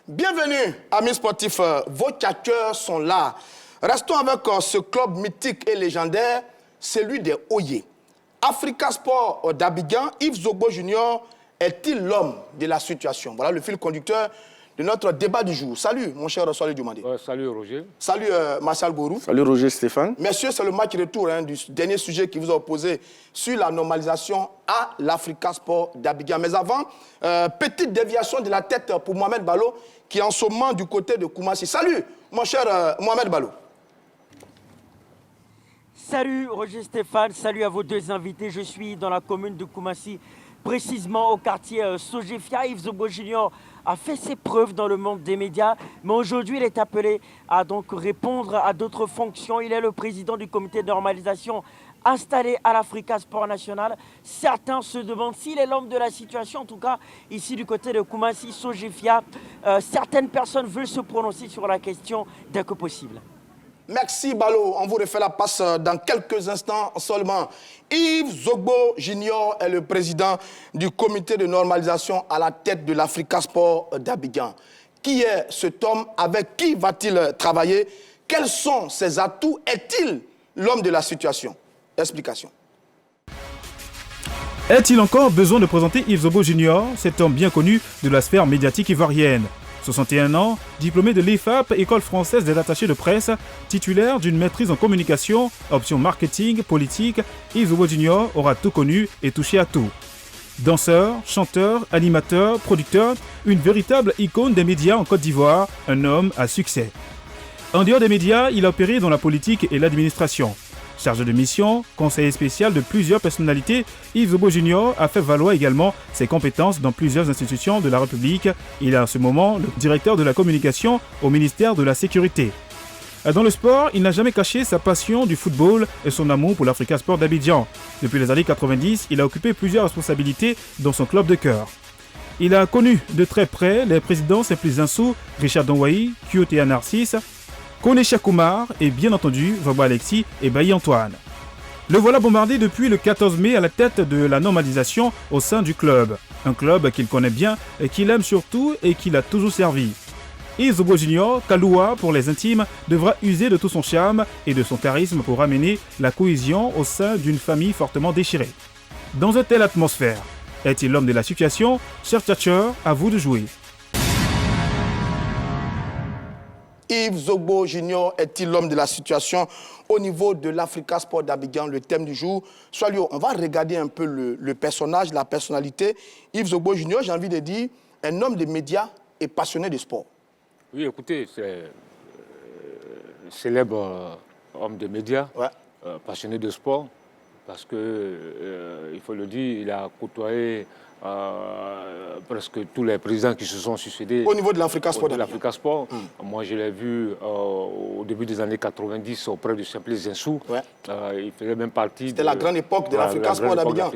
Bienvenue, amis sportifs. Vos tchatcheurs sont là. Restons avec ce club mythique et légendaire, celui des Oye. Africa Sport d'Abidjan, Yves Zogo Junior est-il l'homme de la situation? Voilà le fil conducteur de notre débat du jour. Salut, mon cher Salih Dioumandé. Salut, Roger. Salut, Martial Gourou. Salut, Roger Stéphane. Messieurs, c'est le match retour du dernier sujet qui vous a opposé sur la normalisation à l'Africa Sport d'Abidjan. Mais avant, petite déviation de la tête pour Mohamed Ballo, qui est en ce moment du côté de Koumassi. Salut, mon cher Mohamed Ballo. Salut, Roger Stéphane. Salut à vos deux invités. Je suis dans la commune de Koumassi, précisément au quartier Sojefia. Yves Zogo Junior a fait ses preuves dans le monde des médias, mais aujourd'hui il est appelé à donc répondre à d'autres fonctions. Il est le président du comité de normalisation installé à l'Africa Sport National. Certains se demandent s'il est l'homme de la situation, en tout cas ici du côté de Koumassi, Sojefia. Certaines personnes veulent se prononcer sur la question dès que possible. Merci Ballo, on vous refait la passe dans quelques instants seulement. Yves Zogo Junior est le président du comité de normalisation à la tête de l'Africa Sport d'Abidjan. Qui est cet homme? Avec qui va-t-il travailler? Quels sont ses atouts? Est-il l'homme de la situation? Explication. Est-il encore besoin de présenter Yves Zogo Junior, cet homme bien connu de la sphère médiatique ivoirienne? 61 ans, diplômé de l'IFAP, École française des attachés de presse, titulaire d'une maîtrise en communication, option marketing, politique, Yves Zogo Junior aura tout connu et touché à tout. Danseur, chanteur, animateur, producteur, une véritable icône des médias en Côte d'Ivoire, un homme à succès. En dehors des médias, il a opéré dans la politique et l'administration. Chargé de mission, conseiller spécial de plusieurs personnalités, Yves Zogo Junior a fait valoir également ses compétences dans plusieurs institutions de la République. Il est en ce moment le directeur de la communication au ministère de la Sécurité. Dans le sport, il n'a jamais caché sa passion du football et son amour pour l'Africa Sport d'Abidjan. Depuis les années 90, il a occupé plusieurs responsabilités dans son club de cœur. Il a connu de très près les présidents Simplice Zinsou, Richard Donwayi, Kyoté Narcisse, Kone Chakoumar et bien entendu Vaba Alexis et Bailly Antoine. Le voilà bombardé depuis le 14 mai à la tête de la normalisation au sein du club. Un club qu'il connaît bien et qu'il aime surtout et qu'il a toujours servi. Yves Zogo Junior, Kaloua pour les intimes, devra user de tout son charme et de son charisme pour amener la cohésion au sein d'une famille fortement déchirée. Dans une telle atmosphère, est-il l'homme de la situation? Chers tchatcheurs, à vous de jouer. Yves Zogo Junior est-il l'homme de la situation au niveau de l'Africa Sport d'Abidjan? Le thème du jour. Soyons, on va regarder un peu le personnage, la personnalité. Yves Zogo Junior, j'ai envie de dire, un homme de médias et passionné de sport. Oui, écoutez, c'est célèbre homme de médias, ouais. Passionné de sport, parce que, il faut le dire, il a côtoyé presque tous les présidents qui se sont succédés au niveau de l'Africa Sport. Moi, je l'ai vu au début des années 90 auprès de Simplice Zinsou. Ouais. Il faisait même partie. C'était la grande époque de l'Africa Sport d'Abidjan.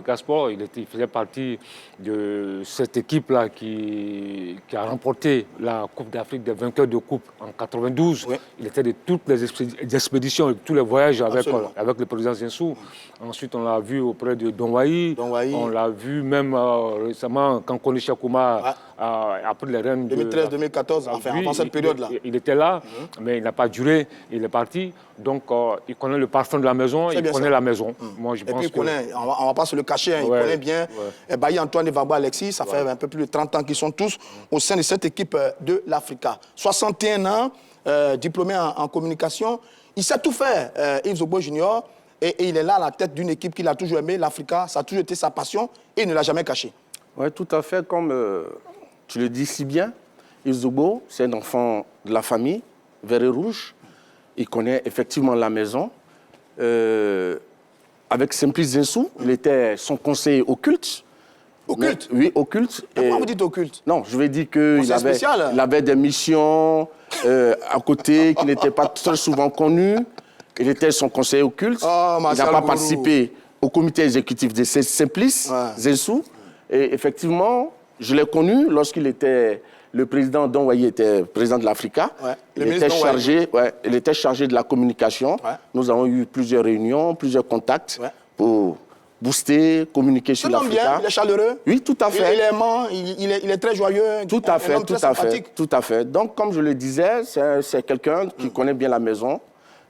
Il faisait partie de cette équipe-là qui a remporté la Coupe d'Afrique des vainqueurs de Coupe en 92. Ouais. Il était de toutes les expéditions et tous les voyages avec le président Zinsou. Ensuite, on l'a vu auprès de Donwayi. On l'a vu même récemment quand Kone Chakoumar a pris les rênes 2013-2014, enfin avant cette période-là. Il était là, mais il n'a pas duré, il est parti. Donc il connaît le parfum de la maison, il connaît la maison. Moi, je pense on ne va pas se le cacher, il connaît bien. Bailly Antoine et Vaba Alexis, ça fait un peu plus de 30 ans qu'ils sont tous au sein de cette équipe de l'Africa. 61 ans, diplômé en communication. Il sait tout faire, Yves Zogo Junior. Et il est là à la tête d'une équipe qu'il a toujours aimée, l'Africa. Ça a toujours été sa passion et il ne l'a jamais caché. Oui, tout à fait. Comme tu le dis si bien, Yves Zogo, c'est un enfant de la famille, vert et rouge. Il connaît effectivement la maison. Avec Simplice Zinsou, il était son conseiller occulte. Occulte? Oui, occulte. Pourquoi vous dites occulte? Non, je vais dire qu'il avait des missions à côté qui n'étaient pas très souvent connues. Il était son conseiller occulte. Il n'a pas participé au comité exécutif de Simplice Zinsou. Et effectivement, je l'ai connu lorsqu'il était le président Donwayi était président de l'Africa. Ouais. Il était chargé de la communication. Ouais. Nous avons eu plusieurs réunions, plusieurs contacts pour booster, communiquer sur l'Africa. Il est chaleureux. Oui, tout à fait. Il est aimant, il est très joyeux. Tout à fait, tout à fait. Donc, comme je le disais, c'est quelqu'un qui connaît bien la maison.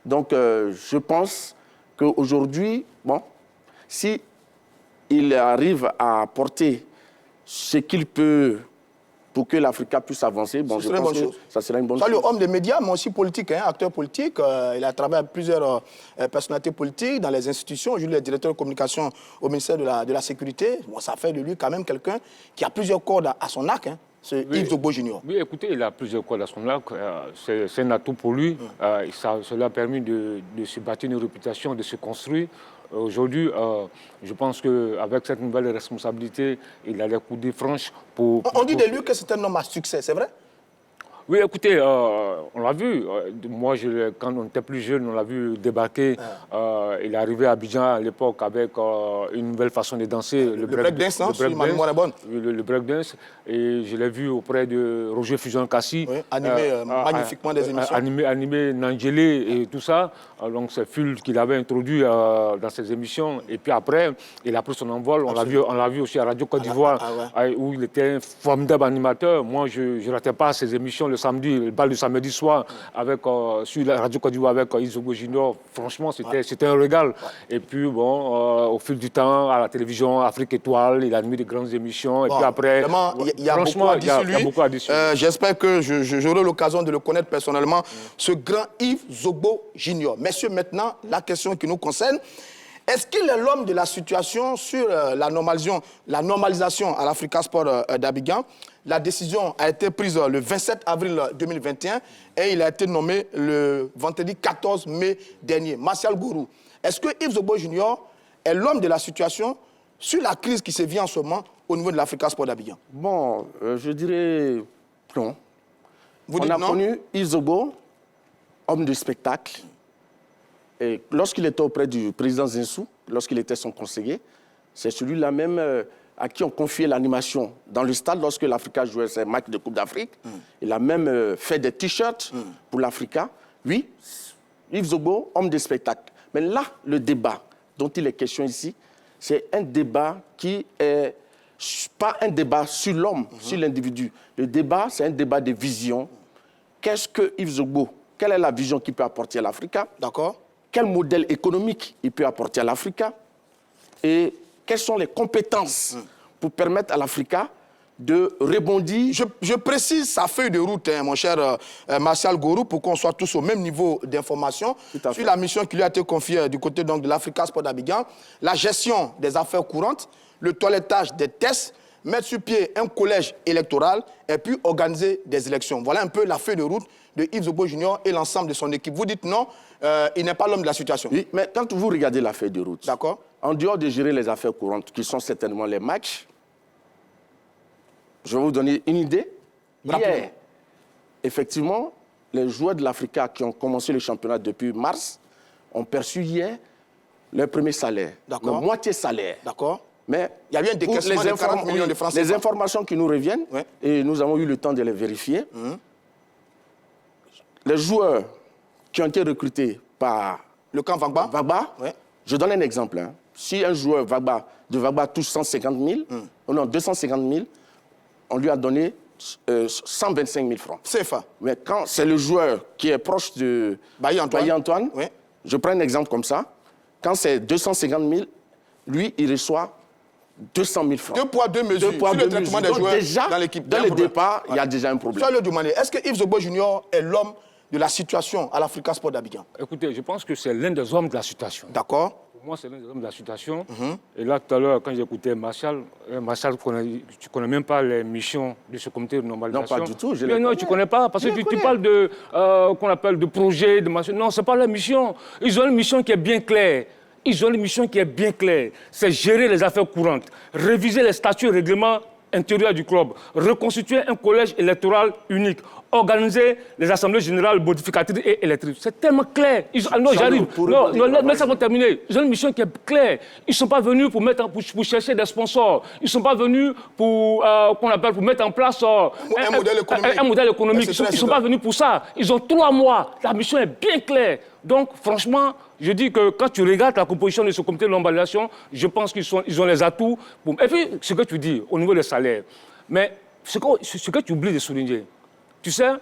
Donc, je pense qu'aujourd'hui, bon, si il arrive à porter ce qu'il peut pour que l'Afrique puisse avancer, bon, je pense que ça serait une bonne chose. C'est homme des médias, mais aussi politique, hein, acteur politique. Il a travaillé avec plusieurs personnalités politiques dans les institutions. Aujourd'hui, il est directeur de communication au ministère de la Sécurité. Bon, ça fait de lui quand même quelqu'un qui a plusieurs cordes à son arc, hein, Yves Zogbo Junior. Oui, écoutez, il a plusieurs cordes à son arc. C'est un atout pour lui. Cela a permis de se bâtir une réputation, de se construire. Aujourd'hui, je pense qu'avec cette nouvelle responsabilité, il a les coudées franches pour... On dit de lui que c'est un homme à succès, c'est vrai? Oui, écoutez, on l'a vu. Moi, quand on était plus jeune, on l'a vu débarquer. Il est arrivé à Abidjan à l'époque avec une nouvelle façon de danser. Le breakdance, non? Le breakdance. Et je l'ai vu auprès de Roger Fusion-Kassi. Oui, animé magnifiquement des émissions. Animé Nangélé et tout ça. Donc, c'est Ful qu'il avait introduit dans ses émissions. Et puis après, il a pris son envol. On l'a vu aussi à Radio Côte d'Ivoire, où il était un formidable animateur. Moi, je ne ratais pas ses émissions le samedi, le bal du samedi soir sur la Radio Côte d'Ivoire avec Yves Zogbo Junior. Franchement, c'était un régal. Et puis, bon, au fil du temps, à la télévision Afrique Étoile, il a animé de grandes émissions. Et puis après, il y a beaucoup à dire sur lui. J'espère que j'aurai l'occasion de le connaître personnellement, ce grand Yves Zogbo Junior. Messieurs, maintenant, la question qui nous concerne. Est-ce qu'il est l'homme de la situation sur la normalisation à l'Africa Sport d'Abidjan? La décision a été prise le 27 avril 2021 et il a été nommé le vendredi 14 mai dernier. Martial Gourou, est-ce que Yves Zogbo Junior est l'homme de la situation sur la crise qui se vit en ce moment au niveau de l'Africa Sport d'Abidjan? Bon, je dirais non. On a connu Yves Zogbo, homme de spectacle. Et lorsqu'il était auprès du président Zinsou, lorsqu'il était son conseiller, c'est celui-là même à qui on confiait l'animation dans le stade lorsque l'Africa jouait ses matchs de Coupe d'Afrique. Il a même fait des t-shirts pour l'Africa. Oui, Yves Zogbo, homme de spectacle. Mais là, le débat dont il est question ici, c'est un débat qui est pas un débat sur l'homme, sur l'individu. Le débat, c'est un débat de vision. Qu'est-ce que Yves Zogbo, quelle est la vision qu'il peut apporter à l'Africa? D'accord. Quel modèle économique il peut apporter à l'Africa et quelles sont les compétences pour permettre à l'Africa de rebondir. Je précise sa feuille de route, hein, mon cher Martial Gourou, pour qu'on soit tous au même niveau d'information sur la mission qui lui a été confiée du côté donc, de l'Africa Sport d'Abidjan, la gestion des affaires courantes, le toilettage des tests, mettre sur pied un collège électoral et puis organiser des élections. Voilà un peu la feuille de route de Yves Zogbo Junior et l'ensemble de son équipe. Vous dites non, il n'est pas l'homme de la situation. Oui, mais quand vous regardez la feuille de route, d'accord, en dehors de gérer les affaires courantes, qui sont certainement les matchs, je vais vous donner une idée. Hier, effectivement, les joueurs de l'Africa qui ont commencé le championnat depuis mars ont perçu hier leur premier salaire, leur moitié salaire. D'accord. Mais il y a eu un décaissement de 40 millions de francs. Les informations qui nous reviennent, et nous avons eu le temps de les vérifier, les joueurs qui ont été recrutés par le camp Vagba, je donne un exemple. Hein. Si un joueur de Vagba touche 150 000, non, 250 000, on lui a donné 125 000 francs. C'est ça. Mais quand c'est le joueur qui est proche de Bailly Antoine, je prends un exemple comme ça, quand c'est 250 000, lui, il reçoit 200 000 francs. 2 poids, 2 mesures. Sur le traitement des joueurs déjà, dans l'équipe. Dans le départ, il y a déjà un problème. Est-ce que Yves Zogbo Junior est l'homme de la situation à l'Africa Sport d'Abidjan? Écoutez, je pense que c'est l'un des hommes de la situation. D'accord. Pour moi, c'est l'un des hommes de la situation. Et là, tout à l'heure, quand j'écoutais Martial, tu connais même pas les missions de ce comité de normalisation. Non, pas du tout. Non, tu connais pas, parce que tu parles de, qu'on appelle de projet, de machin. Non, c'est pas la mission. Ils ont une mission qui est bien claire. Ils ont une mission qui est bien claire. C'est gérer les affaires courantes, réviser les statuts et règlements intérieurs du club, reconstituer un collège électoral unique, organiser les assemblées générales modificatrices et électriques. C'est tellement clair. Non, j'arrive. Non, laisse-moi terminer. Ils ont une mission qui est claire. Ils ne sont pas venus pour chercher des sponsors. Ils ne sont pas venus pour mettre en place un modèle économique. Ils ne sont pas venus pour ça. Ils ont 3 mois. La mission est bien claire. Donc, franchement, Je dis que quand tu regardes la composition de ce comité de normalisation, je pense qu'ils ont les atouts. Et puis, ce que tu dis au niveau des salaires, mais ce que tu oublies de souligner, tu sais, il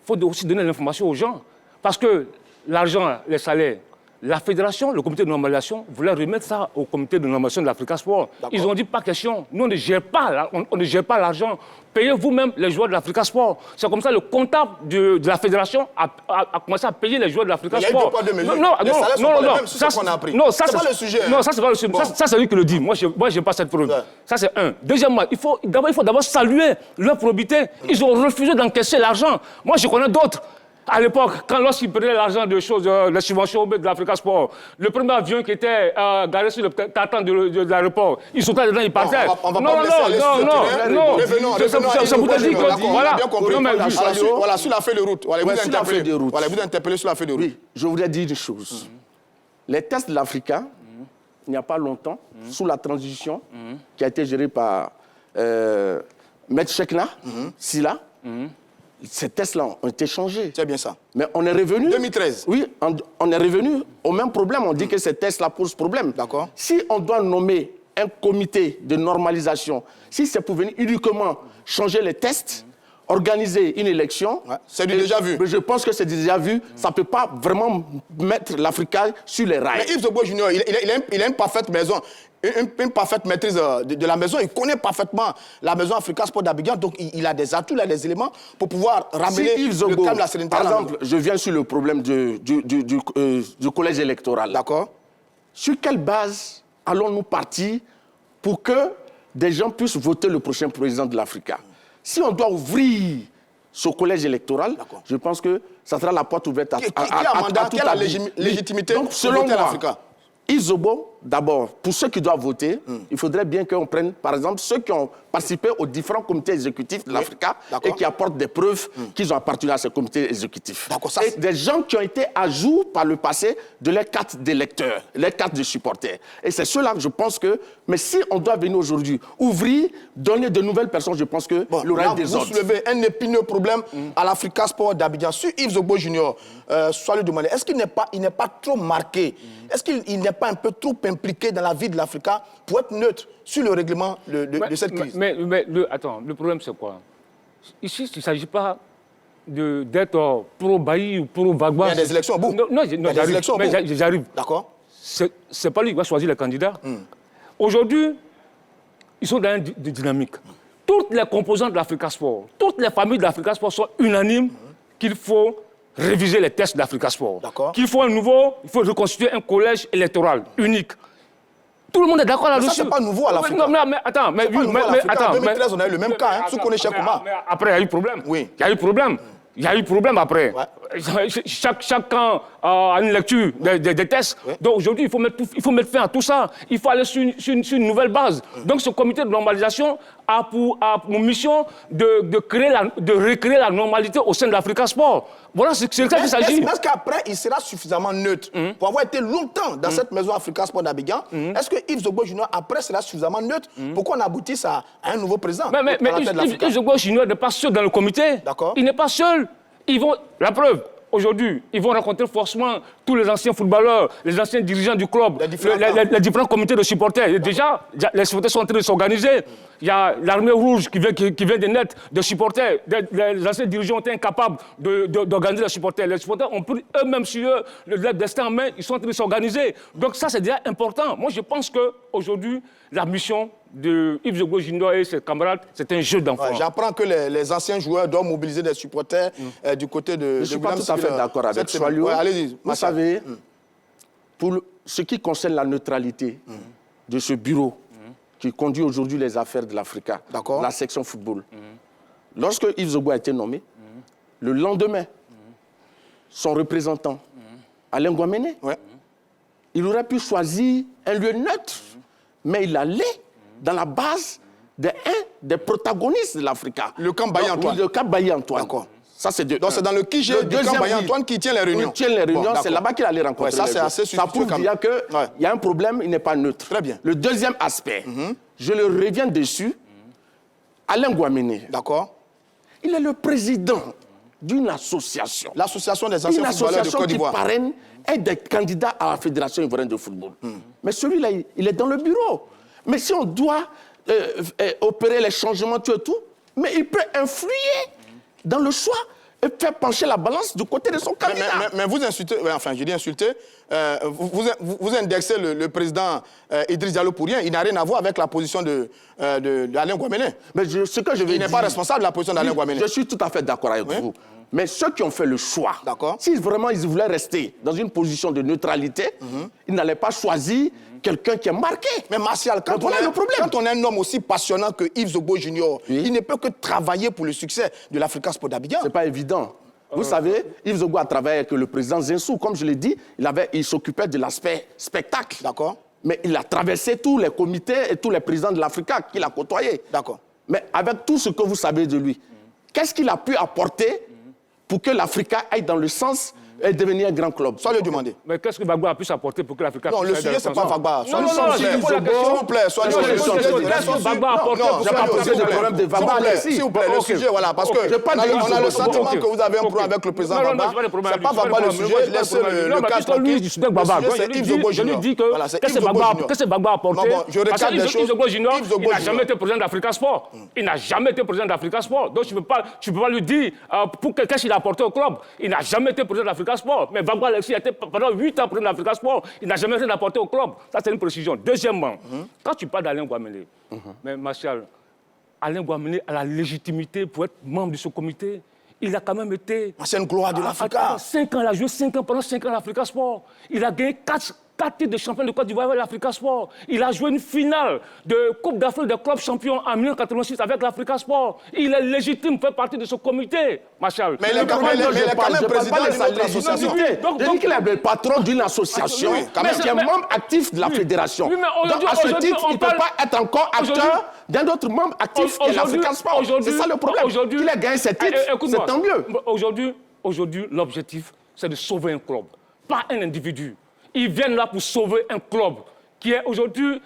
faut aussi donner l'information aux gens. Parce que l'argent, les salaires, la fédération, le comité de normalisation, voulait remettre ça au comité de normalisation de l'Africa Sport. Ils ont dit pas question. Nous, on ne gère pas l'argent. Payez vous-même les joueurs de l'Africa Sport. C'est comme ça le comptable de la fédération a commencé à payer les joueurs de l'Africa Sport. Il y a eu deux poids, deux mesures. Les salaires sont pas les mêmes, c'est ce qu'on a appris. Non, ça, c'est pas le sujet. Non, ça, c'est pas le sujet. Ça, c'est lui qui le dit. Moi, je n'ai pas cette preuve. Ouais. Ça, c'est un. Deuxièmement, il faut d'abord saluer leur probité. Ils ont refusé d'encaisser l'argent. Moi, je connais d'autres. À l'époque, lorsqu'ils prenaient l'argent de choses, les subventions de l'Africa Sport, le premier avion qui était garé sur le tartan de l'aéroport, ils sautaient dedans, ils partaient. On va pas non. Ça vous dit que... Voilà, voilà, sur la feuille de route. Voilà, vous interpellez sur la feuille de route. Oui, je voudrais dire une chose. Les tests de l'Africa, il n'y a pas longtemps, sous la transition, qui a été gérée par Maître Chekna, Silla, ces tests-là ont été changés. C'est bien ça. Mais on est revenu... 2013. Oui, on est revenu au même problème. On dit que ces tests-là posent problème. D'accord. Si on doit nommer un comité de normalisation, si c'est pour venir uniquement changer les tests, organiser une élection... Ouais, c'est déjà vu. Je pense que c'est déjà vu. Ça ne peut pas vraiment mettre l'Africa sur les rails. Mais Yves Zobo Junior, il a une parfaite maison. Une parfaite maîtrise de la maison. Il connaît parfaitement la maison Africa Sport d'Abidjan. Donc, il a des atouts, il a des éléments pour pouvoir ramener le calme, la sérénité. Par exemple, je viens sur le problème du collège électoral. D'accord. Sur quelle base allons-nous partir pour que des gens puissent voter le prochain président de l'Africa? Si on doit ouvrir ce collège électoral, je pense que ça sera la porte ouverte à qui a la légitimité donc, selon voter moi, l'Africa? Yves Zobo, d'abord, pour ceux qui doivent voter, il faudrait bien qu'on prenne, par exemple, ceux qui ont participé aux différents comités exécutifs de l'Africa et qui apportent des preuves qu'ils ont appartenu à ces comités exécutifs. Et des gens qui ont été à jour par le passé de leurs cartes d'électeurs, les cartes de supporters. Et c'est cela que je pense que... Mais si on doit venir aujourd'hui ouvrir, donner de nouvelles personnes, je pense que l'oreille des autres... Vous soulevez un épineux problème à l'Africa Sport d'Abidjan. Sur Yves Zobo Junior, soit lui demander, est-ce qu'il n'est pas trop marqué? Est-ce qu'il n'est pas un peu trop impliqué dans la vie de l'Africa pour être neutre sur le règlement de cette crise? Attends, le problème c'est quoi? Ici, il ne s'agit pas d'être pro-Bailly ou pro-Bagba. Il y a des élections au bout. Non, j'arrive. D'accord. C'est pas lui qui va choisir les candidats. Aujourd'hui, ils sont dans une dynamique. Toutes les composantes de l'Africa Sport, toutes les familles de l'Africa Sport sont unanimes qu'il faut réviser les tests d'Africa Sport. Qu'il faut il faut reconstituer un collège électoral unique. Tout le monde est d'accord là-dessus. Ça, c'est pas nouveau à l'Africa. Mais attends, en 2013, on a eu le même cas, sous Koné Cheikh Oumar. Après, il y a eu problème. Oui. Il y a eu problème. Il y a eu problème après. Ouais. Chaque camp a une lecture des tests. Ouais. Donc aujourd'hui, il faut mettre fin à tout ça. Il faut aller sur une nouvelle base. Donc ce comité de normalisation a pour mission de recréer la normalité au sein de l'Africa Sport. Voilà, c'est ça qu'il s'agit. Est-ce qu'après, il sera suffisamment neutre pour avoir été longtemps dans cette maison Africa Sport d'Abidjan? Est-ce que Yves Zobo Junior, après, sera suffisamment neutre pour qu'on aboutisse à un nouveau président? Mais Yves Zobo Junior n'est pas seul dans le comité. D'accord. Il n'est pas seul. La preuve, aujourd'hui, ils vont rencontrer forcément tous les anciens footballeurs, les anciens dirigeants du club, les différents comités de supporters. Et déjà, les supporters sont en train de s'organiser. Il y a l'armée rouge qui vient de naître des supporters. Les anciens dirigeants ont été incapables d'organiser les supporters. Les supporters ont pris eux-mêmes sur eux le destin en main. Ils sont en train de s'organiser. Donc ça, c'est déjà important. Moi, je pense qu'aujourd'hui, la mission de Yves Zobo Junior et ses camarades, c'est un jeu d'enfant. J'apprends que les anciens joueurs doivent mobiliser des supporters du côté de... Je ne suis pas tout à fait d'accord avec Soalio. Allez-y. Vous savez, pour ce qui concerne la neutralité de ce bureau qui conduit aujourd'hui les affaires de l'Africa, la section football, lorsque Yves Zobo a été nommé, le lendemain, son représentant, Alain Guamene, il aurait pu choisir un lieu neutre, mais il allait dans la base d'un des protagonistes de l'Africa. Le camp Bailly-Antoine. Le camp Bailly-Antoine. D'accord. Ça, c'est donc c'est dans le QG du camp Bailly-Antoine qui tient les réunions. Qui tient les réunions, c'est là-bas qu'il allait rencontrer ça, c'est assez ça prouve qu'il y a un problème, il n'est pas neutre. Très bien. Le deuxième aspect, je le reviens dessus, Alain Guamene. D'accord. Il est le président d'une association. L'association des anciens footballeurs de Côte d'Ivoire. Une association qui parraine des candidats à la Fédération ivoirienne de football. Mais celui-là, il est dans le bureau. Mais si on doit opérer les changements, tout et tout, mais il peut influer dans le choix et faire pencher la balance du côté de son candidat. Mais vous insultez, enfin je dis insulter, vous indexez le président Idriss Diallo pour rien. Il n'a rien à voir avec la position d'Alain Guaméné. Mais ce que je veux dire, il n'est pas responsable de la position d'Alain Guaméné. Je suis tout à fait d'accord avec vous. Mais ceux qui ont fait le choix, si vraiment ils voulaient rester dans une position de neutralité, ils n'allaient pas choisir quelqu'un qui est marqué. Mais Martial, quand on est un homme aussi passionnant que Yves Zogo Junior, il ne peut que travailler pour le succès de l'Africa Sport d'Abidjan. C'est pas évident. Vous savez, Yves Zogo a travaillé avec le président Zinsou. Comme je l'ai dit, il s'occupait de l'aspect spectacle. D'accord. Mais il a traversé tous les comités et tous les présidents de l'Africa qu'il a côtoyés. D'accord. Mais avec tout ce que vous savez de lui, qu'est-ce qu'il a pu apporter pour que l'Africa aille dans le sens et devenir un grand club? Soit le demander. Mais qu'est-ce que Bagba a pu s'apporter pour que l'Africa puisse... Non, le sujet, c'est pas Bagba. Non, s'il vous plaît, soyez qu'est-ce que Bagba a apporté pour que l'Africa puisse problème de Bagba. S'il vous plaît, le sujet, voilà, parce que on a le sentiment que vous avez un problème avec le président Bagba. C'est pas Bagba le sujet, laissez le cas tranquille. Le sujet, c'est Yves Zogo Junior. Je lui dis que qu'est-ce que Bagba a apporté? Parce que Yves Zogo Junior, il n'a jamais été président d'Africa Sport. Il n'a jamais été président d'Africa Sport. Donc, tu ne peux pas lui dire qu'est-ce qu'il a apporté au club. Il n'a jamais été président d'Africa Sport. Mais Bagba Alexis a été pendant 8 ans président d'Africa Sport. Il n'a jamais rien apporté au club. Ça, c'est une précision. Deuxièmement, quand tu parles d'Alain Guaméné, mais Martial, Alain Guaméné a la légitimité pour être membre de ce comité. Il a quand même été... C'est une gloire de l'Africa. 5 ans, il a joué 5 ans, pendant 5 ans à l'Africa Sport. Il a gagné 4 titres de champion de Côte d'Ivoire avec l'Africa Sport. Il a joué une finale de Coupe d'Afrique des clubs champions en 1986 avec l'Africa Sport. Il est légitime pour faire partie de ce comité, Martial. Mais il est quand même président de notre association. Donc il est le patron d'une association, mais qui est membre actif de la fédération. Donc à ce titre, il ne peut pas être encore acteur d'un autre membre actif de l'Africa Sport. C'est ça le problème. Il a gagné ses titres, c'est tant mieux. Aujourd'hui, l'objectif, c'est de sauver un club, pas un individu. Ils viennent là pour sauver un club qui est aujourd'hui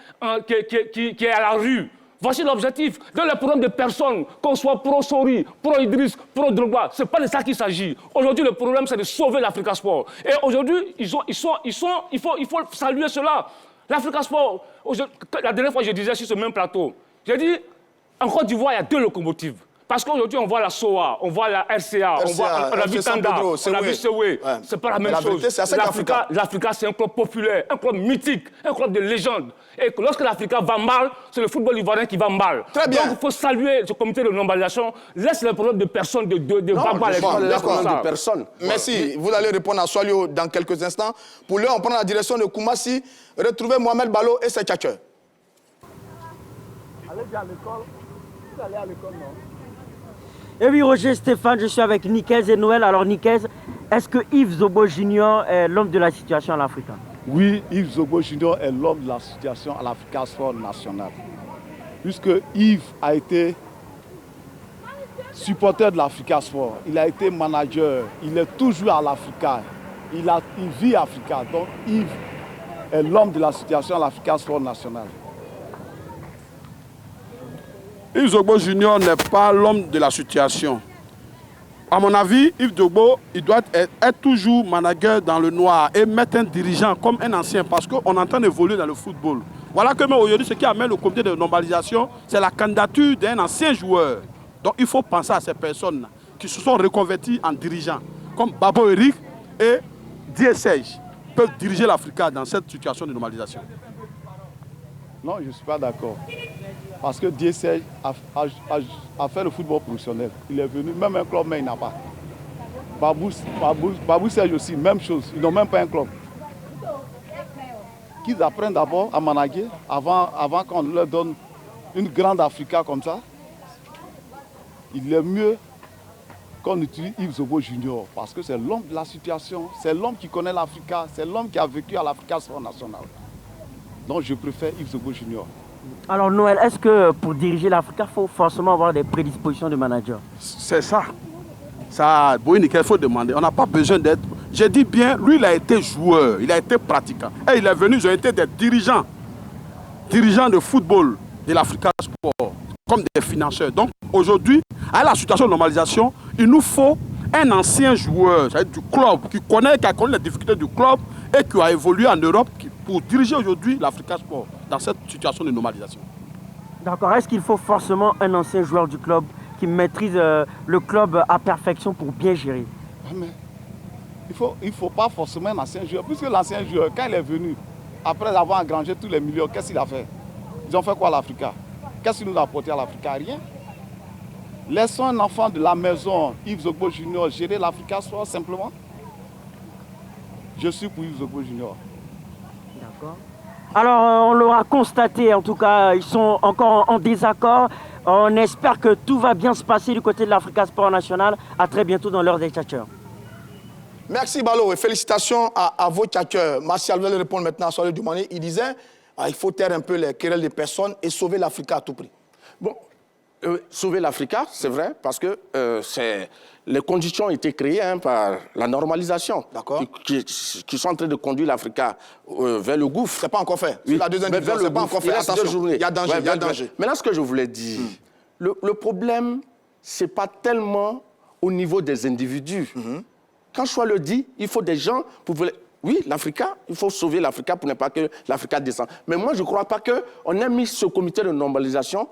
qui est à la rue. Voici l'objectif. Dans les problèmes de personnes, qu'on soit pro-Sori, pro-Idriss, pro-Drogba, ce n'est pas de ça qu'il s'agit. Aujourd'hui, le problème, c'est de sauver l'Africa Sport. Et aujourd'hui, il faut saluer cela. L'Africa Sport, la dernière fois, je disais sur ce même plateau, j'ai dit, en Côte d'Ivoire, il y a 2 locomotives. Parce qu'aujourd'hui, on voit la SOA, on voit la RCA, on a vu Tanda, on a vu Sewé. C'est pas la même chose. L'Africa, c'est un club populaire, un club mythique, un club de légende. Et lorsque l'Africa va mal, c'est le football ivoirien qui va mal. Très bien. Donc, il faut saluer ce comité de normalisation. Laisse les problèmes de personnes, de personnes. Merci. Vous allez répondre à Soalio dans quelques instants. Pour l'heure, on prend la direction de Koumassi. Retrouvez Mohamed Balo et ses tchatcheurs. Allez bien à l'école. Vous allez à l'école, non? Et oui, Roger Stéphane, je suis avec Nikez et Noël. Alors Nikez, est-ce que Yves Zogo Junior est l'homme de la situation à l'Africa? Oui, Yves Zogo Junior est l'homme de la situation à l'Africa Sport National. Puisque Yves a été supporter de l'Africa Sport, il a été manager, il est toujours à l'Africa, il vit Africa. Donc Yves est l'homme de la situation à l'Africa Sport National. Yves Zogo Junior n'est pas l'homme de la situation. À mon avis, Yves Zogo, il doit être toujours manager dans le noir et mettre un dirigeant comme un ancien parce qu'on est en train d'évoluer dans le football. Voilà que aujourd'hui, ce qui amène le comité de normalisation, c'est la candidature d'un ancien joueur. Donc il faut penser à ces personnes qui se sont reconverties en dirigeants, comme Babo Eric et Diessège, peuvent diriger l'Africa dans cette situation de normalisation. Non, je ne suis pas d'accord. Parce que Diessège a fait le football professionnel. Il est venu, même un club, mais il n'a pas. Babou Serge aussi, même chose. Ils n'ont même pas un club. Qu'ils apprennent d'abord à manager avant qu'on leur donne une grande Africa comme ça. Il est mieux qu'on utilise Yves Zogo Junior parce que c'est l'homme de la situation, c'est l'homme qui connaît l'Africa, c'est l'homme qui a vécu à l'Africa Sport National. Donc je préfère Yves Zogo Junior. Alors Noël, est-ce que pour diriger l'Africa, il faut forcément avoir des prédispositions de manager? C'est ça. Ça, il faut demander. On n'a pas besoin d'être... Je dis bien, lui, il a été joueur, il a été pratiquant. Et il est venu, ils ont été des dirigeants de football de l'Africa Sport, comme des financeurs. Donc aujourd'hui, à la situation de normalisation, il nous faut un ancien joueur, c'est-à-dire du club, qui a connu les difficultés du club et qui a évolué en Europe pour diriger aujourd'hui l'Africa Sport dans cette situation de normalisation. D'accord. Est-ce qu'il faut forcément un ancien joueur du club qui maîtrise le club à perfection pour bien gérer? Mais il faut pas forcément un ancien joueur. Puisque l'ancien joueur, quand il est venu, après avoir engrangé tous les millions, qu'est-ce qu'il a fait? Ils ont fait quoi à l'Africa? Qu'est-ce qu'il nous a apporté à l'Africa? Rien. Laissons un enfant de la maison, Yves Zogbo Junior, gérer l'Africa Sport simplement. Je suis pour Yves Zogbo Junior. D'accord. Alors, on l'aura constaté, en tout cas, ils sont encore en désaccord. On espère que tout va bien se passer du côté de l'Africa Sport National. À très bientôt dans l'heure des tchatcheurs. Merci Balo et félicitations à vos tchatcheurs. Martial veut répondre maintenant à Soleil Dumani. Il disait il faut taire un peu les querelles des personnes et sauver l'Africa à tout prix. Bon, sauver l'Africa, c'est vrai, parce que les conditions ont été créées par la normalisation qui sont en train de conduire l'Africa vers le gouffre. C'est pas encore fait. Oui, la deuxième division, c'est pas encore fait. Attention, il y a danger, il y a danger. Maintenant, ce que je voulais dire, le problème, c'est pas tellement au niveau des individus. Quand Choix le dit, il faut des gens pour... Oui, l'Africa, il faut sauver l'Africa pour ne pas que l'Africa descende. Mais moi, je ne crois pas qu'on ait mis ce comité de normalisation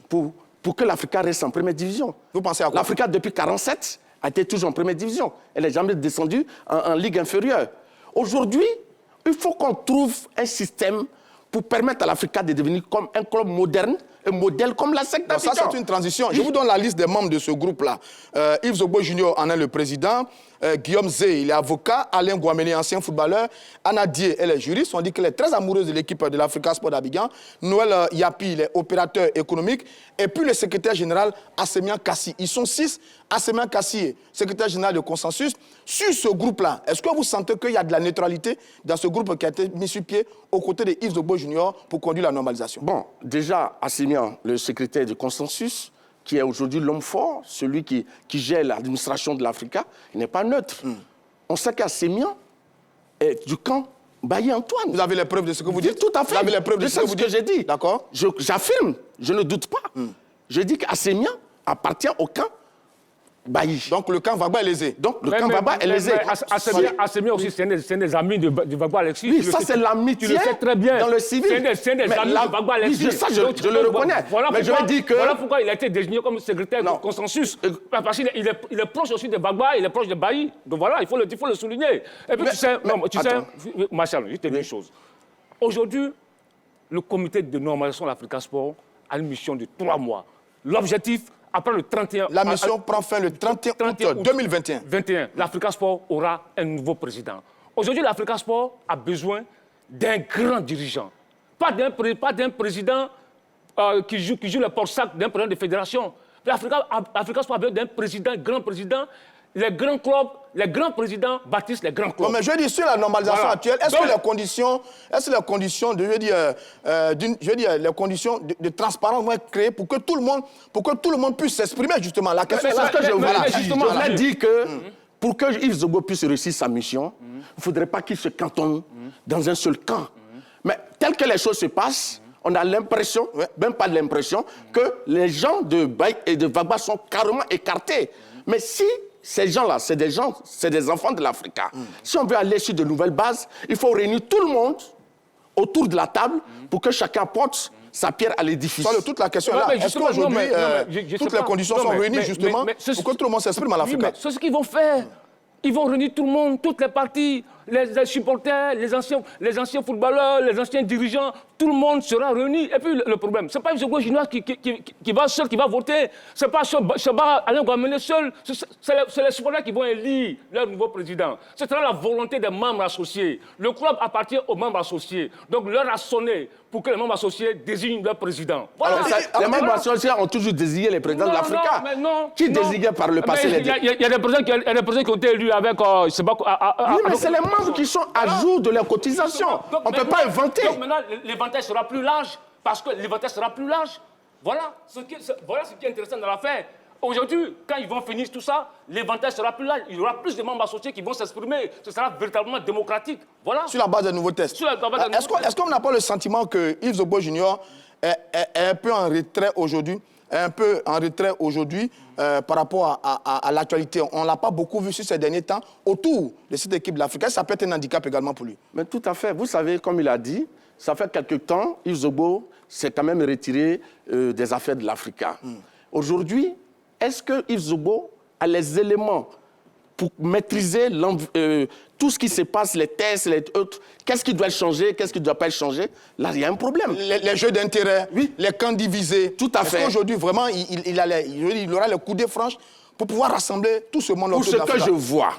pour que l'Africa reste en première division. Vous pensez à quoi? L'Africa, depuis 1947, a été toujours en première division. Elle n'est jamais descendue en ligue inférieure. Aujourd'hui, il faut qu'on trouve un système pour permettre à l'Africa de devenir comme un club moderne, un modèle comme la SEC d'Abidjan. Ça, c'est une transition. Je vous donne la liste des membres de ce groupe-là. Yves Zogbo Junior en est le président. Guillaume Zé, il est avocat. Alain Guamene, ancien footballeur. Anna Dié, elle est juriste. On dit qu'elle est très amoureuse de l'équipe de l'Africa Sport d'Abidjan. Noël Yapi, il est opérateur économique. Et puis le secrétaire général, Assemian Kassi. Ils sont 6. Assemian Kassi, secrétaire général de Consensus. Sur ce groupe-là, est-ce que vous sentez qu'il y a de la neutralité dans ce groupe qui a été mis sur pied aux côtés de Yves Zogbo Junior pour conduire la normalisation? Bon, déjà, Assemian, le secrétaire de Consensus, qui est aujourd'hui l'homme fort, celui qui gère l'administration de l'Africa, il n'est pas neutre. On sait qu'Assemian est du camp Bailly-Antoine. Vous avez les preuves de ce que vous dites? Tout à fait. Vous avez les preuves de ce que vous dites? j'ai dit. D'accord. J'affirme, je ne doute pas. Je dis qu'Assemian appartient au camp Bailly. Donc le camp Vagba est lésé. Donc le camp Vagba est lésé. Assemian aussi, c'est des amis de Vagba Alexis. Oui, ça c'est l'amitié. Tu le sais très bien. Dans le civil. C'est des amis de Vagba Alexis. Oui, ça je le reconnais. Mais je veux dire que... Voilà pourquoi il a été désigné comme secrétaire de Consensus. Parce qu'il est proche aussi de Vagba, il est proche de Bailly. Donc voilà, il faut le souligner. Et puis tu sais, Martial, je te dis une chose. Aujourd'hui, le comité de normalisation de l'Africa Sport a une mission de 3 mois. L'objectif, après le 31... La mission prend fin le 31 août 2021. L'Africa Sport aura un nouveau président. Aujourd'hui, l'Africa Sport a besoin d'un grand dirigeant. Pas d'un président qui joue le port-sac d'un président de fédération. L'Africa Sport a besoin d'un président, grand président. Les grands clubs, les grands présidents bâtissent les grands clubs. Non, mais je dis sur la normalisation actuelle, est-ce que les conditions de transparence vont être créées pour que tout le monde puisse s'exprimer justement? La question, c'est ce que je voulais dire que pour que Yves Zogbo puisse réussir sa mission, il ne faudrait pas qu'il se cantonne dans un seul camp. Mais tel que les choses se passent, on a l'impression, même pas l'impression, que les gens de Bailly et de Vagba sont carrément écartés. Mais si ces gens-là, c'est des enfants de l'Africa. Si on veut aller sur de nouvelles bases, il faut réunir tout le monde autour de la table pour que chacun apporte sa pierre à l'édifice. Toute la question là, est-ce qu'aujourd'hui, toutes les conditions sont réunies justement pour que tout le monde s'exprime à l'Africa? C'est ce qu'ils vont faire. Ils vont réunir tout le monde, toutes les parties, les supporters, les anciens footballeurs, les anciens dirigeants, tout le monde sera réuni. Et puis le problème, ce n'est pas Yves Zogbo Junior qui va seul, qui va voter. Ce n'est pas Alain Guamene seul. C'est les supporters qui vont élire leur nouveau président. Ce sera la volonté des membres associés. Le club appartient aux membres associés. Donc l'heure a sonné pour que les membres associés désignent leur président. Voilà. Les membres associés ont toujours désigné les présidents de l'Africa. Qui désignaient par le passé les Il y a des présidents qui ont été élus avec... oui, mais c'est les membres qui sont à jour de leur cotisation. On ne peut pas inventer. Donc maintenant, l'éventail sera plus large, parce que l'éventail sera plus large. Voilà ce qui est intéressant dans l'affaire. Aujourd'hui, quand ils vont finir tout ça, l'éventail sera plus large. Il y aura plus de membres associés qui vont s'exprimer. Ce sera véritablement démocratique. Voilà. Sur la base des nouveaux tests. Est-ce qu'on n'a pas le sentiment que Yves Zogbo Junior est un peu en retrait aujourd'hui est un peu en retrait aujourd'hui par rapport à l'actualité. On ne l'a pas beaucoup vu sur ces derniers temps autour de cette équipe de l'Afrique. Ça peut être un handicap également pour lui. Mais tout à fait. Vous savez, comme il a dit, ça fait quelque temps, Yves Zogo s'est quand même retiré des affaires de l'Africa. Aujourd'hui, est-ce que Yves Zogo a les éléments pour maîtriser tout ce qui se passe, les tests, les autres, qu'est-ce qui doit changer, qu'est-ce qui ne doit pas changer? Là, il y a un problème. Les jeux d'intérêt, oui. Les camps divisés. Tout à fait. Est-ce qu'aujourd'hui, vraiment, il aura le coup de franche pour pouvoir rassembler tout ce monde? Pour ce que je vois,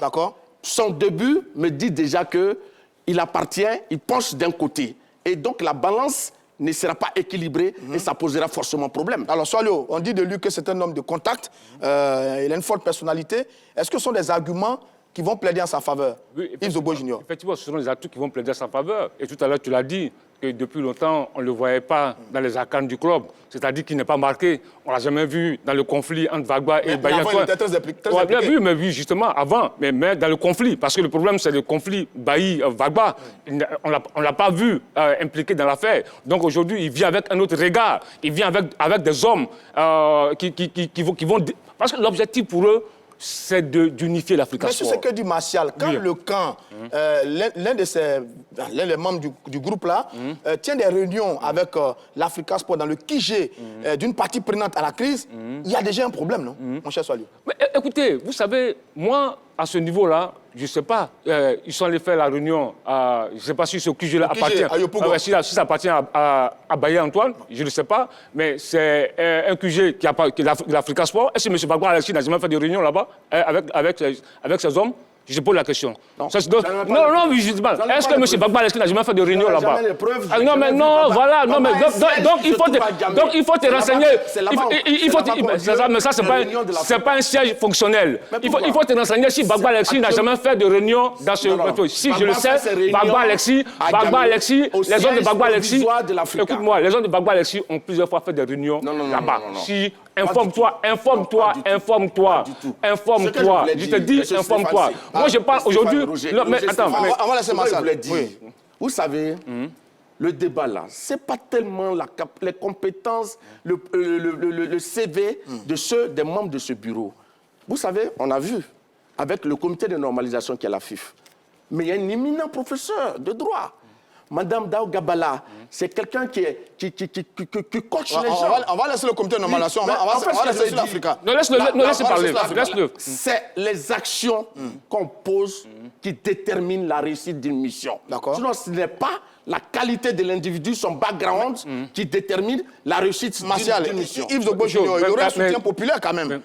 son début me dit déjà qu'il appartient, il penche d'un côté. Et donc, la balance ne sera pas équilibrée et ça posera forcément problème. Alors, Soalio, on dit de lui que c'est un homme de contact, il a une forte personnalité. Est-ce que ce sont des arguments qui vont plaider en sa faveur, oui, Yves Zogo Junior? Effectivement, ce sont des atouts qui vont plaider en sa faveur. Et tout à l'heure, tu l'as dit, que depuis longtemps, on ne le voyait pas dans les arcanes du club. C'est-à-dire qu'il n'est pas marqué. On ne l'a jamais vu dans le conflit entre Vagba et Bailly. Avant, il était très impliqué. On l'a vu, mais oui, justement, avant. Mais dans le conflit. Parce que le problème, c'est le conflit Bailly-Vagba. On ne l'a pas vu impliqué dans l'affaire. Donc aujourd'hui, il vient avec un autre regard. Il vient avec des hommes qui vont... Parce que l'objectif pour eux, c'est d'unifier l'Africa Sport. Mais c'est que du Martial. Quand le camp, l'un des membres du groupe là, tient des réunions avec l'Africa Sport dans le QG d'une partie prenante à la crise, il y a déjà un problème, non, mon cher Soalio? Mais écoutez, vous savez, moi, à ce niveau-là, je ne sais pas, ils sont allés faire la réunion, je ne sais pas si ce QG-là appartient, si ça appartient à Bailly Antoine, je ne sais pas, mais c'est un QG qui est l'Africa Sport. Est-ce que M. Bagba Alexis n'a jamais fait de réunion là-bas avec ses hommes? Je pose la question. Non, justement. Est-ce que M. Bagba Alexis n'a jamais fait de réunion là-bas? Non, mais non, voilà. Non, mais donc il faut te renseigner. Mais ça, c'est pas un siège fonctionnel. Il faut te renseigner si Bagba Alexis n'a jamais fait de réunion dans ce... Si je le sais, Bagba Alexis, les hommes de Bagba Alexis... Écoute-moi, les hommes de Bagba Alexis ont plusieurs fois fait des réunions là-bas. Si... Informe-toi. Je te dis, informe-toi. Moi, je parle aujourd'hui... Non, mais attends, on va laisser Marcel. Vous savez, le débat là, c'est pas tellement les compétences, le CV des membres de ce bureau. Vous savez, on a vu, avec le comité de normalisation qui est la FIF, mais il y a un éminent professeur de droit. Madame Dao Gabala, c'est quelqu'un qui coach les gens. On va laisser le comité de normalisation, on va laisser l'Africa. Non, laisse parler. C'est les actions qu'on pose qui déterminent la réussite d'une mission. Sinon, ce n'est pas la qualité de l'individu, son background, qui détermine la réussite d'une mission. Yves Zogo Junior, il aurait un soutien populaire quand même.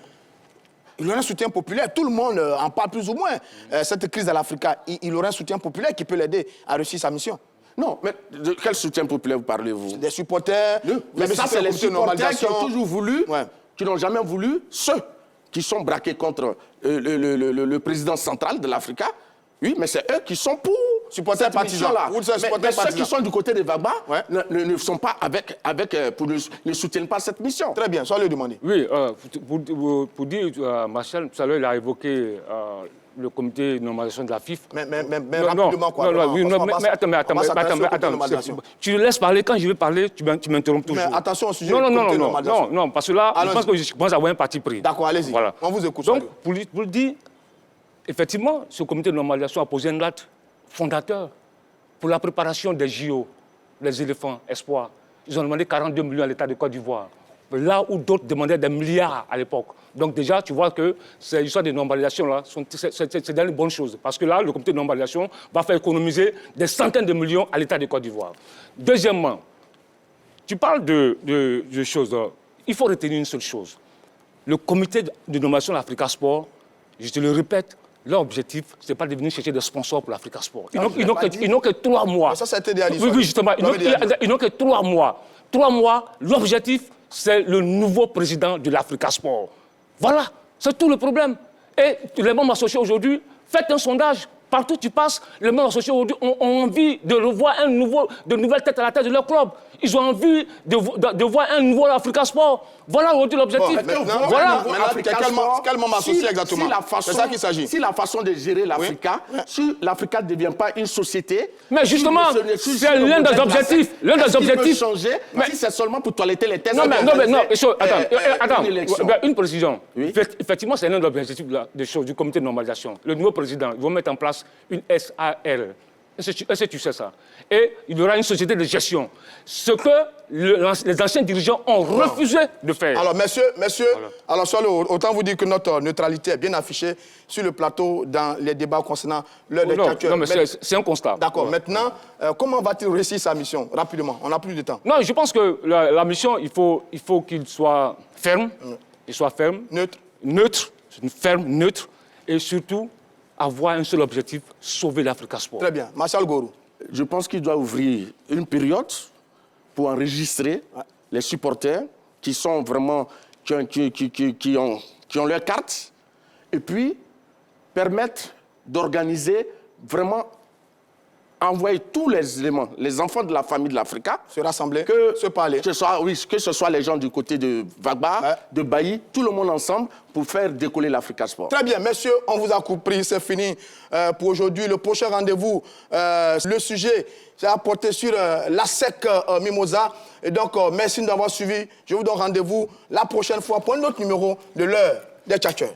Il aurait un soutien populaire. Tout le monde en parle plus ou moins. Cette crise à l'Africa, il aurait un soutien populaire qui peut l'aider à réussir sa mission. Non, mais de quel soutien populaire vous parlez-vous? Des supporters. Mais ça, c'est les supporters qui ont toujours voulu, qui n'ont jamais voulu, ceux qui sont braqués contre le président central de l'Africa. Oui, mais c'est eux qui sont pour supporters partisans. Mais ceux qui sont du côté des Vagba ne sont pas ne soutiennent pas cette mission. Très bien, soyez le demander. Oui, pour dire, Marcel, tout à l'heure, il a évoqué le comité de normalisation de la FIF. Mais rapidement, quoi. Attends. Tu le laisses parler. Quand je vais parler, tu m'interromps toujours. Mais attention au sujet du comité de normalisation. Non, parce que là, je pense avoir un parti pris. D'accord, allez-y. Voilà. On vous écoute. Donc, pour le dire, effectivement, ce comité de normalisation a posé un acte fondateur pour la préparation des JO, les éléphants, espoirs. Ils ont demandé 42 millions à l'État de Côte d'Ivoire. Là où d'autres demandaient des milliards à l'époque. Donc déjà, tu vois que ces histoires de normalisation-là, c'est des bonnes choses. Parce que là, le comité de normalisation va faire économiser des centaines de millions à l'État de Côte d'Ivoire. Deuxièmement, tu parles de choses. Il faut retenir une seule chose. Le comité de normalisation de l'Africa Sport, je te le répète, leur objectif, ce n'est pas de venir chercher des sponsors pour l'Africa Sport. Ils n'ont que 3 mois. Mais ça, c'était idéaliste. Oui, justement. Ils n'ont que 3 mois. 3 mois, l'objectif, c'est le nouveau président de l'Africa Sport. Voilà, c'est tout le problème. Et les membres associés aujourd'hui, faites un sondage. Partout où tu passes, les membres associés aujourd'hui ont envie de revoir de nouvelles têtes à la tête de leur club. Ils ont envie de voir un nouveau Africa Sport. Voilà aujourd'hui l'objectif. Voilà. Quellement m'associer exactement. C'est ça qu'il s'agit. Si la façon de gérer l'Africa, si l'Africa ne devient pas une société... Mais justement, c'est l'un des objectifs. L'un des objectifs. Changer, si c'est seulement pour toiletter les thèses... Non, attends, une précision. Oui? Effectivement, c'est l'un des objectifs des choses du comité de normalisation. Le nouveau président, il va mettre en place une SAR. Est-ce que tu sais ça? Et il y aura une société de gestion. Ce que les anciens dirigeants ont refusé de faire. Alors, messieurs, voilà. Alors, autant vous dire que notre neutralité est bien affichée sur le plateau dans les débats concernant l'heure des catcheurs. Non, mais c'est un constat. D'accord. Voilà. Maintenant, comment va-t-il réussir sa mission? Rapidement, on n'a plus de temps. Non, je pense que la mission, il faut qu'il soit ferme. Il soit ferme. Neutre. Ferme, neutre. Et surtout, avoir un seul objectif, sauver l'Africa Sport. Très bien. Martial Gorou. Je pense qu'il doit ouvrir une période pour enregistrer les supporters qui sont vraiment, qui ont leur carte, et puis permettre d'organiser vraiment, envoyer tous les éléments, les enfants de la famille de l'Africa, se rassembler, se parler. Que ce soit les gens du côté de Vagba, de Bailly, tout le monde ensemble pour faire décoller l'Africa Sport. Très bien, messieurs, on vous a compris, c'est fini pour aujourd'hui. Le prochain rendez-vous, le sujet, c'est à porter sur l'ASEC Mimosa. Et donc, merci d'avoir suivi. Je vous donne rendez-vous la prochaine fois pour un autre numéro de l'heure des tchatcheurs.